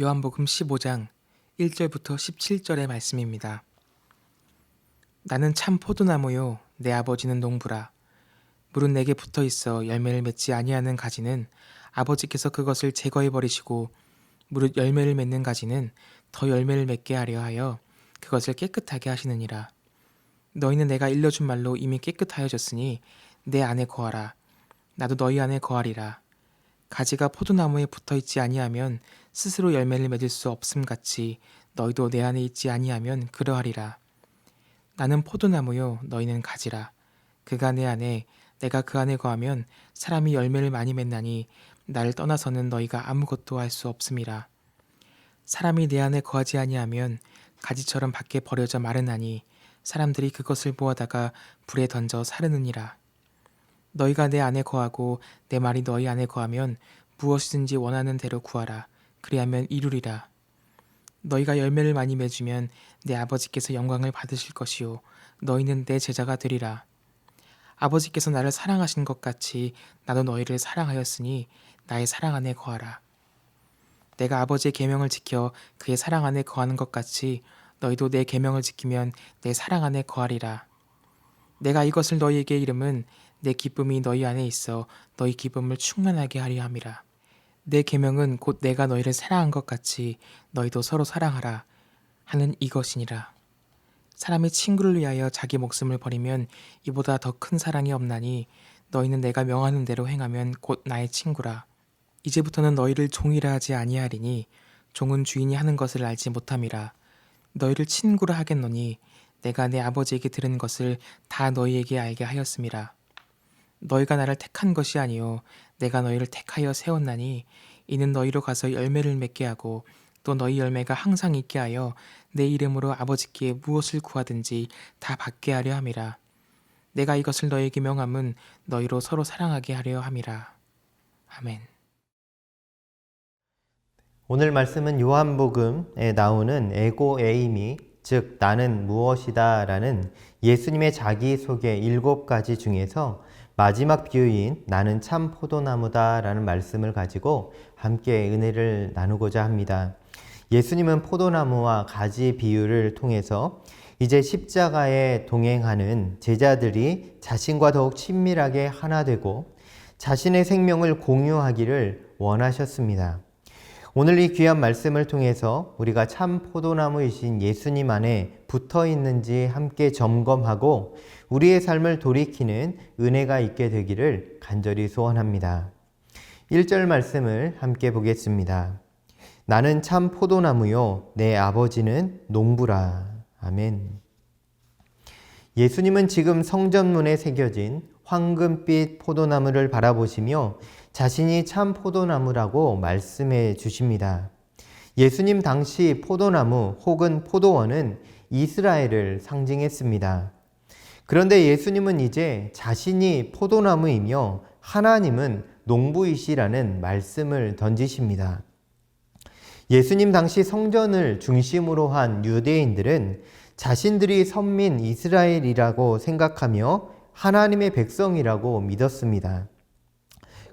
요한복음 15장 1절부터 17절의 말씀입니다. 나는 참 포도나무요 내 아버지는 농부라. 물은 내게 붙어 있어 열매를 맺지 아니하는 가지는 아버지께서 그것을 제거해 버리시고 무릇 열매를 맺는 가지는 더 열매를 맺게 하려 하여 그것을 깨끗하게 하시느니라. 너희는 내가 일러준 말로 이미 깨끗하여졌으니 내 안에 거하라. 나도 너희 안에 거하리라. 가지가 포도나무에 붙어 있지 아니하면 스스로 열매를 맺을 수 없음 같이 너희도 내 안에 있지 아니하면 그러하리라. 나는 포도나무요 너희는 가지라. 그가 내 안에 내가 그 안에 거하면 사람이 열매를 많이 맺나니 나를 떠나서는 너희가 아무것도 할 수 없음이라. 사람이 내 안에 거하지 아니하면 가지처럼 밖에 버려져 마르나니 사람들이 그것을 모아다가 불에 던져 사르느니라. 너희가 내 안에 거하고 내 말이 너희 안에 거하면 무엇이든지 원하는 대로 구하라. 그리하면 이루리라. 너희가 열매를 많이 맺으면 내 아버지께서 영광을 받으실 것이요 너희는 내 제자가 되리라. 아버지께서 나를 사랑하신 것 같이 나도 너희를 사랑하였으니 나의 사랑 안에 거하라. 내가 아버지의 계명을 지켜 그의 사랑 안에 거하는 것 같이 너희도 내 계명을 지키면 내 사랑 안에 거하리라. 내가 이것을 너희에게 이름은 내 기쁨이 너희 안에 있어 너희 기쁨을 충만하게 하려 함이라. 내 계명은 곧 내가 너희를 사랑한 것 같이 너희도 서로 사랑하라 하는 이것이니라. 사람이 친구를 위하여 자기 목숨을 버리면 이보다 더 큰 사랑이 없나니 너희는 내가 명하는 대로 행하면 곧 나의 친구라. 이제부터는 너희를 종이라 하지 아니하리니 종은 주인이 하는 것을 알지 못함이라. 너희를 친구라 하겠노니 내가 내 아버지에게 들은 것을 다 너희에게 알게 하였음이라. 너희가 나를 택한 것이 아니요 내가 너희를 택하여 세웠나니 이는 너희로 가서 열매를 맺게 하고 또 너희 열매가 항상 있게 하여 내 이름으로 아버지께 무엇을 구하든지 다 받게 하려 함이라. 내가 이것을 너희에게 명함은 너희로 서로 사랑하게 하려 함이라. 아멘. 오늘 말씀은 요한복음에 나오는 에고 에이미, 즉 나는 무엇이다 라는 예수님의 자기소개 7가지 중에서 마지막 비유인 나는 참 포도나무다 라는 말씀을 가지고 함께 은혜를 나누고자 합니다. 예수님은 포도나무와 가지 비유를 통해서 이제 십자가에 동행하는 제자들이 자신과 더욱 친밀하게 하나 되고 자신의 생명을 공유하기를 원하셨습니다. 오늘 이 귀한 말씀을 통해서 우리가 참 포도나무이신 예수님 안에 붙어 있는지 함께 점검하고 우리의 삶을 돌이키는 은혜가 있게 되기를 간절히 소원합니다. 1절 말씀을 함께 보겠습니다. 나는 참 포도나무요 내 아버지는 농부라. 아멘. 예수님은 지금 성전문에 새겨진 황금빛 포도나무를 바라보시며 자신이 참 포도나무라고 말씀해 주십니다. 예수님 당시 포도나무 혹은 포도원은 이스라엘을 상징했습니다. 그런데 예수님은 이제 자신이 포도나무이며 하나님은 농부이시라는 말씀을 던지십니다. 예수님 당시 성전을 중심으로 한 유대인들은 자신들이 선민 이스라엘이라고 생각하며 하나님의 백성이라고 믿었습니다.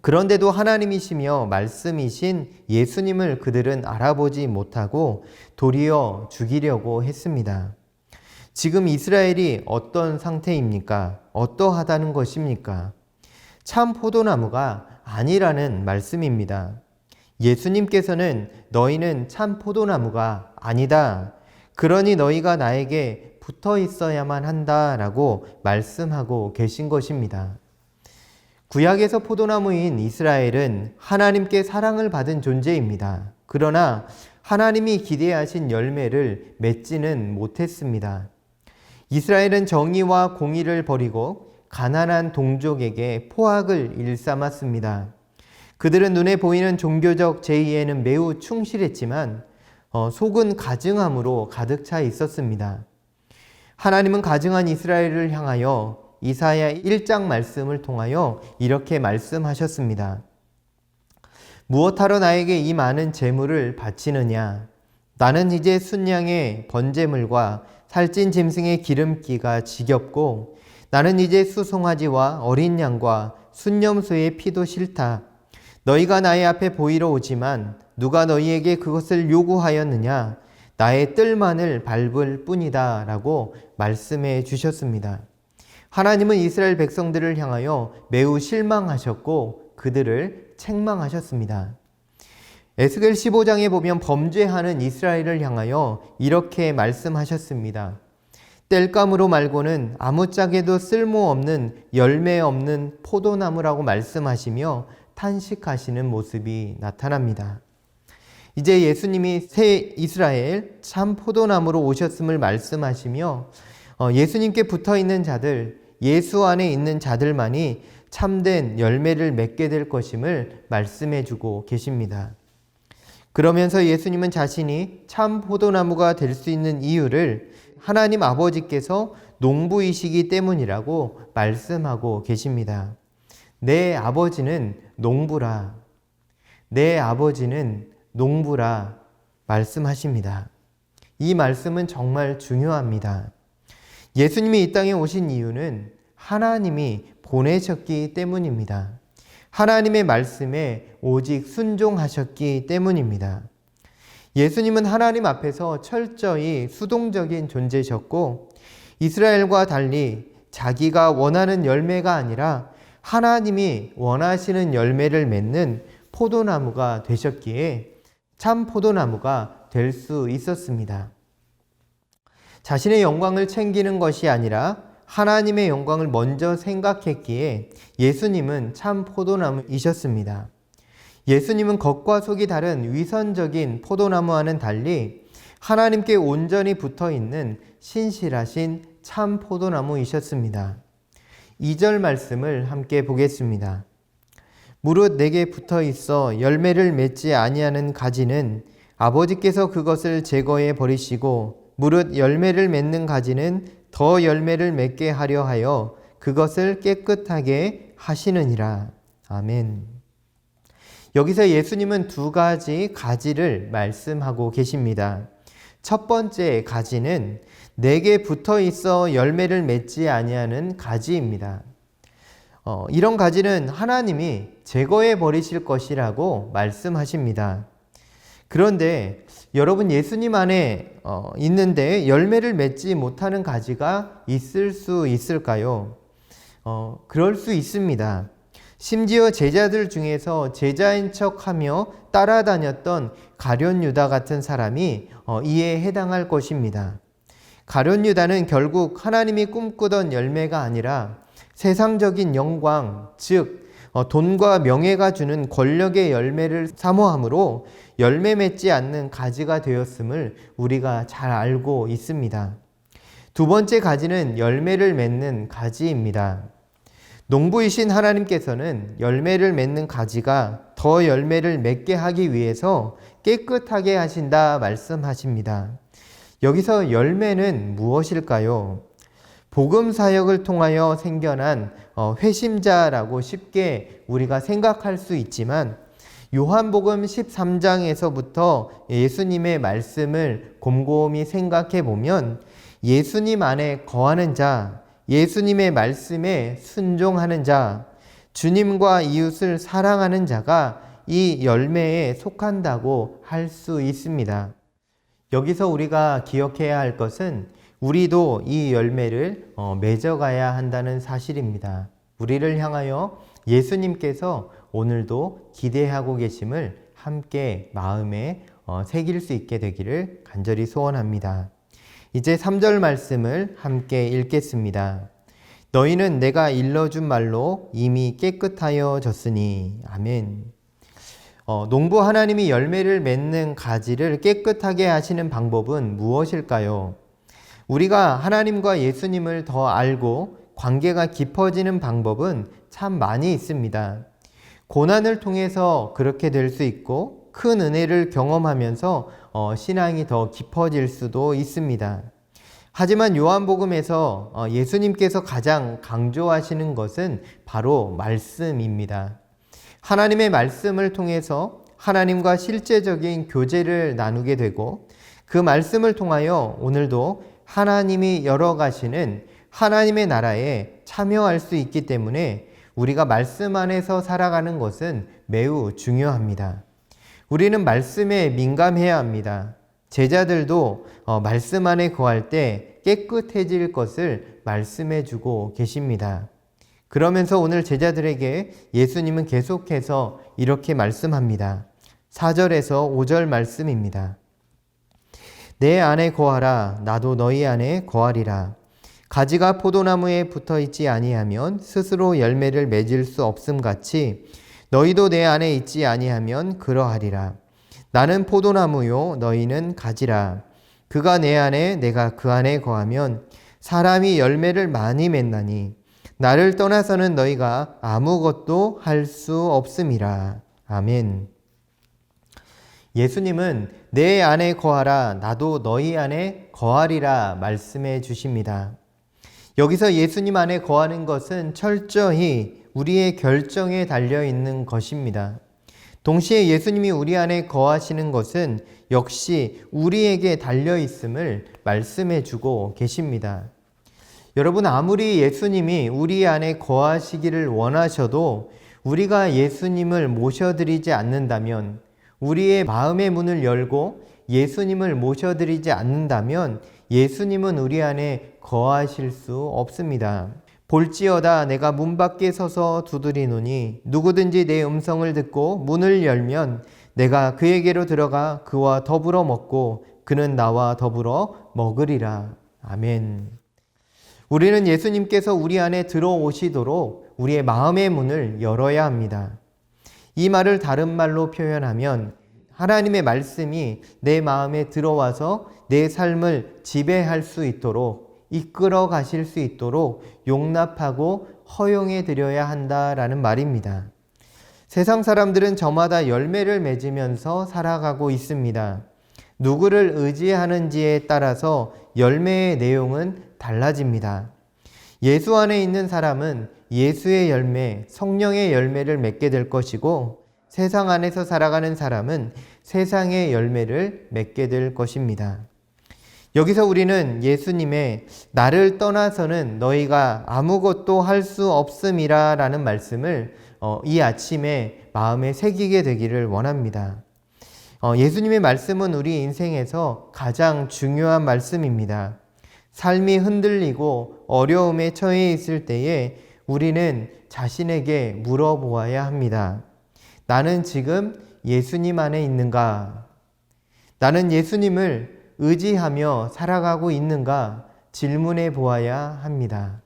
그런데도 하나님이시며 말씀이신 예수님을 그들은 알아보지 못하고 도리어 죽이려고 했습니다. 지금 이스라엘이 어떤 상태입니까? 어떠하다는 것입니까? 참 포도나무가 아니라는 말씀입니다. 예수님께서는 너희는 참 포도나무가 아니다. 그러니 너희가 나에게 붙어 있어야만 한다라고 말씀하고 계신 것입니다. 구약에서 포도나무인 이스라엘은 하나님께 사랑을 받은 존재입니다. 그러나 하나님이 기대하신 열매를 맺지는 못했습니다. 이스라엘은 정의와 공의를 버리고 가난한 동족에게 포악을 일삼았습니다. 그들은 눈에 보이는 종교적 제의에는 매우 충실했지만 속은 가증함으로 가득 차 있었습니다. 하나님은 가증한 이스라엘을 향하여 이사야 1장 말씀을 통하여 이렇게 말씀하셨습니다. 무엇하러 나에게 이 많은 재물을 바치느냐? 나는 이제 순양의 번제물과 살찐 짐승의 기름기가 지겹고 나는 이제 수송아지와 어린 양과 순념소의 피도 싫다. 너희가 나의 앞에 보이러 오지만 누가 너희에게 그것을 요구하였느냐? 나의 뜰만을 밟을 뿐이다 라고 말씀해 주셨습니다. 하나님은 이스라엘 백성들을 향하여 매우 실망하셨고 그들을 책망하셨습니다. 에스겔 15장에 보면 범죄하는 이스라엘을 향하여 이렇게 말씀하셨습니다. 땔감으로 말고는 아무짝에도 쓸모없는 열매 없는 포도나무라고 말씀하시며 탄식하시는 모습이 나타납니다. 이제 예수님이 새 이스라엘 참 포도나무로 오셨음을 말씀하시며 예수님께 붙어있는 자들, 예수 안에 있는 자들만이 참된 열매를 맺게 될 것임을 말씀해주고 계십니다. 그러면서 예수님은 자신이 참 포도나무가 될 수 있는 이유를 하나님 아버지께서 농부이시기 때문이라고 말씀하고 계십니다. 내 아버지는 농부라. 내 아버지는 농부라 말씀하십니다. 이 말씀은 정말 중요합니다. 예수님이 이 땅에 오신 이유는 하나님이 보내셨기 때문입니다. 하나님의 말씀에 오직 순종하셨기 때문입니다. 예수님은 하나님 앞에서 철저히 수동적인 존재셨고 이스라엘과 달리 자기가 원하는 열매가 아니라 하나님이 원하시는 열매를 맺는 포도나무가 되셨기에 참 포도나무가 될 수 있었습니다. 자신의 영광을 챙기는 것이 아니라 하나님의 영광을 먼저 생각했기에 예수님은 참 포도나무이셨습니다. 예수님은 겉과 속이 다른 위선적인 포도나무와는 달리 하나님께 온전히 붙어있는 신실하신 참 포도나무이셨습니다. 2절 말씀을 함께 보겠습니다. 무릇 내게 붙어있어 열매를 맺지 아니하는 가지는 아버지께서 그것을 제거해 버리시고 무릇 열매를 맺는 가지는 더 열매를 맺게 하려 하여 그것을 깨끗하게 하시느니라. 아멘. 여기서 예수님은 두 가지 가지를 말씀하고 계십니다. 첫 번째 가지는 내게 붙어 있어 열매를 맺지 아니하는 가지입니다. 이런 가지는 하나님이 제거해 버리실 것이라고 말씀하십니다. 그런데 여러분 예수님 안에 있는데 열매를 맺지 못하는 가지가 있을 수 있을까요? 그럴 수 있습니다. 심지어 제자들 중에서 제자인 척하며 따라다녔던 가룟 유다 같은 사람이 이에 해당할 것입니다. 가룟 유다는 결국 하나님이 꿈꾸던 열매가 아니라 세상적인 영광, 즉 돈과 명예가 주는 권력의 열매를 사모함으로 열매 맺지 않는 가지가 되었음을 우리가 잘 알고 있습니다. 두 번째 가지는 열매를 맺는 가지입니다. 농부이신 하나님께서는 열매를 맺는 가지가 더 열매를 맺게 하기 위해서 깨끗하게 하신다 말씀하십니다. 여기서 열매는 무엇일까요? 복음 사역을 통하여 생겨난 회심자라고 쉽게 우리가 생각할 수 있지만 요한복음 13장에서부터 예수님의 말씀을 곰곰이 생각해 보면 예수님 안에 거하는 자, 예수님의 말씀에 순종하는 자, 주님과 이웃을 사랑하는 자가 이 열매에 속한다고 할 수 있습니다. 여기서 우리가 기억해야 할 것은 우리도 이 열매를 맺어가야 한다는 사실입니다. 우리를 향하여 예수님께서 오늘도 기대하고 계심을 함께 마음에 새길 수 있게 되기를 간절히 소원합니다. 이제 3절 말씀을 함께 읽겠습니다. 너희는 내가 일러준 말로 이미 깨끗하여졌으니. 아멘. 농부 하나님이 열매를 맺는 가지를 깨끗하게 하시는 방법은 무엇일까요? 우리가 하나님과 예수님을 더 알고 관계가 깊어지는 방법은 참 많이 있습니다. 고난을 통해서 그렇게 될 수 있고 큰 은혜를 경험하면서 신앙이 더 깊어질 수도 있습니다. 하지만 요한복음에서 예수님께서 가장 강조하시는 것은 바로 말씀입니다. 하나님의 말씀을 통해서 하나님과 실제적인 교제를 나누게 되고 그 말씀을 통하여 오늘도 하나님이 열어가시는 하나님의 나라에 참여할 수 있기 때문에 우리가 말씀 안에서 살아가는 것은 매우 중요합니다. 우리는 말씀에 민감해야 합니다. 제자들도 말씀 안에 거할 때 깨끗해질 것을 말씀해 주고 계십니다. 그러면서 오늘 제자들에게 예수님은 계속해서 이렇게 말씀합니다. 4절에서 5절 말씀입니다. 내 안에 거하라. 나도 너희 안에 거하리라. 가지가 포도나무에 붙어 있지 아니하면 스스로 열매를 맺을 수 없음 같이 너희도 내 안에 있지 아니하면 그러하리라. 나는 포도나무요 너희는 가지라. 그가 내 안에 내가 그 안에 거하면 사람이 열매를 많이 맺나니 나를 떠나서는 너희가 아무것도 할 수 없음이라. 아멘. 예수님은 내 안에 거하라. 나도 너희 안에 거하리라 말씀해 주십니다. 여기서 예수님 안에 거하는 것은 철저히 우리의 결정에 달려 있는 것입니다. 동시에 예수님이 우리 안에 거하시는 것은 역시 우리에게 달려 있음을 말씀해 주고 계십니다. 여러분, 아무리 예수님이 우리 안에 거하시기를 원하셔도 우리가 예수님을 모셔드리지 않는다면, 우리의 마음의 문을 열고 예수님을 모셔드리지 않는다면 예수님은 우리 안에 거하실 수 없습니다. 볼지어다 내가 문 밖에 서서 두드리노니 누구든지 내 음성을 듣고 문을 열면 내가 그에게로 들어가 그와 더불어 먹고 그는 나와 더불어 먹으리라. 아멘. 우리는 예수님께서 우리 안에 들어오시도록 우리의 마음의 문을 열어야 합니다. 이 말을 다른 말로 표현하면 하나님의 말씀이 내 마음에 들어와서 내 삶을 지배할 수 있도록, 이끌어 가실 수 있도록 용납하고 허용해 드려야 한다라는 말입니다. 세상 사람들은 저마다 열매를 맺으면서 살아가고 있습니다. 누구를 의지하는지에 따라서 열매의 내용은 달라집니다. 예수 안에 있는 사람은 예수의 열매, 성령의 열매를 맺게 될 것이고, 세상 안에서 살아가는 사람은 세상의 열매를 맺게 될 것입니다. 여기서 우리는 예수님의 나를 떠나서는 너희가 아무것도 할 수 없음이라 라는 말씀을 이 아침에 마음에 새기게 되기를 원합니다. 예수님의 말씀은 우리 인생에서 가장 중요한 말씀입니다. 삶이 흔들리고 어려움에 처해 있을 때에 우리는 자신에게 물어보아야 합니다. 나는 지금 예수님 안에 있는가? 나는 예수님을 의지하며 살아가고 있는가? 질문해 보아야 합니다.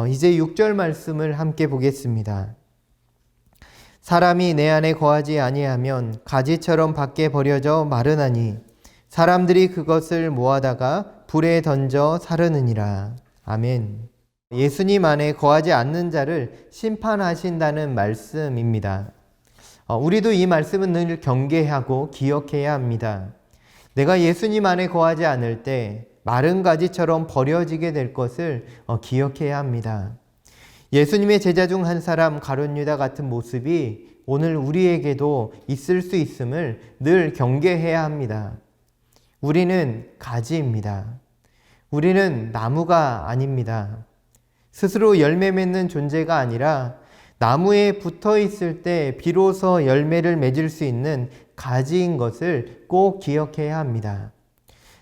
이제 6절 말씀을 함께 보겠습니다. 사람이 내 안에 거하지 아니하면 가지처럼 밖에 버려져 마르나니 사람들이 그것을 모아다가 불에 던져 사르느니라. 아멘. 예수님 안에 거하지 않는 자를 심판하신다는 말씀입니다. 우리도 이 말씀은 늘 경계하고 기억해야 합니다. 내가 예수님 안에 거하지 않을 때 마른 가지처럼 버려지게 될 것을 기억해야 합니다. 예수님의 제자 중 한 사람 가룟 유다 같은 모습이 오늘 우리에게도 있을 수 있음을 늘 경계해야 합니다. 우리는 가지입니다. 우리는 나무가 아닙니다. 스스로 열매 맺는 존재가 아니라 나무에 붙어 있을 때 비로소 열매를 맺을 수 있는 가지인 것을 꼭 기억해야 합니다.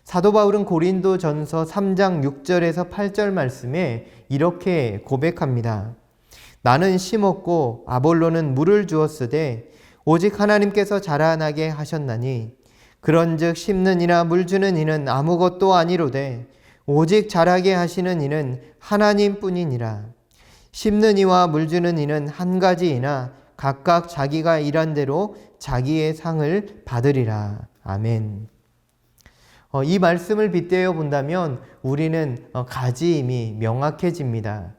사도 바울은 고린도전서 3장 6절에서 8절 말씀에 이렇게 고백합니다. 나는 심었고 아볼로는 물을 주었으되 오직 하나님께서 자라나게 하셨나니 그런즉 심는 이나 물 주는 이는 아무것도 아니로되 오직 자라게 하시는 이는 하나님뿐이니라. 심는 이와 물 주는 이는 한 가지이나 각각 자기가 일한 대로 자기의 상을 받으리라. 아멘. 이 말씀을 빗대어 본다면 우리는 가지임이 명확해집니다.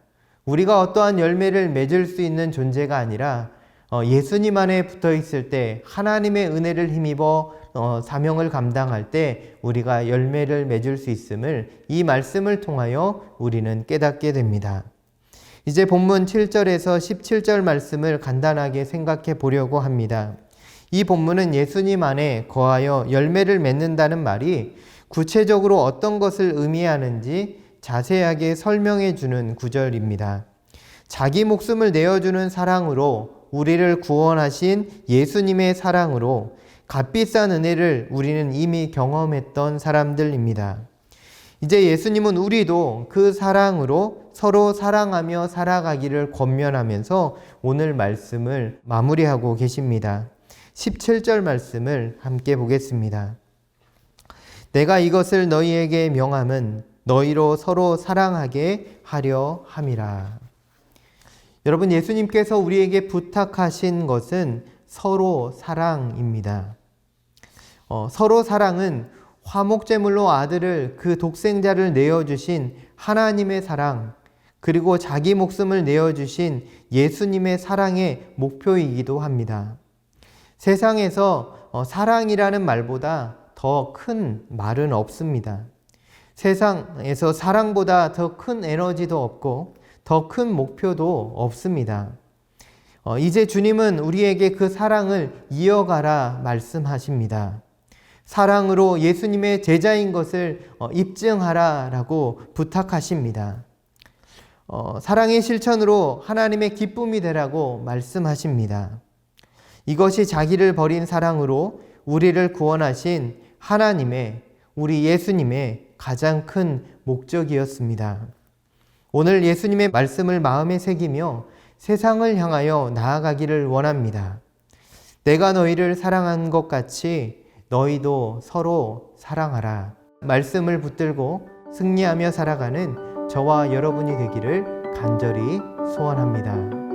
우리가 어떠한 열매를 맺을 수 있는 존재가 아니라 예수님 안에 붙어 있을 때 하나님의 은혜를 힘입어 사명을 감당할 때 우리가 열매를 맺을 수 있음을 이 말씀을 통하여 우리는 깨닫게 됩니다. 이제 본문 7절에서 17절 말씀을 간단하게 생각해 보려고 합니다. 이 본문은 예수님 안에 거하여 열매를 맺는다는 말이 구체적으로 어떤 것을 의미하는지 자세하게 설명해 주는 구절입니다. 자기 목숨을 내어주는 사랑으로 우리를 구원하신 예수님의 사랑으로 값비싼 은혜를 우리는 이미 경험했던 사람들입니다. 이제 예수님은 우리도 그 사랑으로 서로 사랑하며 살아가기를 권면하면서 오늘 말씀을 마무리하고 계십니다. 17절 말씀을 함께 보겠습니다. 내가 이것을 너희에게 명함은 너희로 서로 사랑하게 하려 함이라. 여러분, 예수님께서 우리에게 부탁하신 것은 서로 사랑입니다. 서로 사랑은 화목제물로 아들을, 그 독생자를 내어주신 하나님의 사랑, 그리고 자기 목숨을 내어주신 예수님의 사랑의 목표이기도 합니다. 세상에서 사랑이라는 말보다 더 큰 말은 없습니다. 세상에서 사랑보다 더 큰 에너지도 없고 더 큰 목표도 없습니다. 이제 주님은 우리에게 그 사랑을 이어가라 말씀하십니다. 사랑으로 예수님의 제자인 것을 입증하라 라고 부탁하십니다. 사랑의 실천으로 하나님의 기쁨이 되라고 말씀하십니다. 이것이 자기를 버린 사랑으로 우리를 구원하신 하나님의, 우리 예수님의 가장 큰 목적이었습니다. 오늘 예수님의 말씀을 마음에 새기며 세상을 향하여 나아가기를 원합니다. 내가 너희를 사랑한 것 같이 너희도 서로 사랑하라. 말씀을 붙들고 승리하며 살아가는 저와 여러분이 되기를 간절히 소원합니다.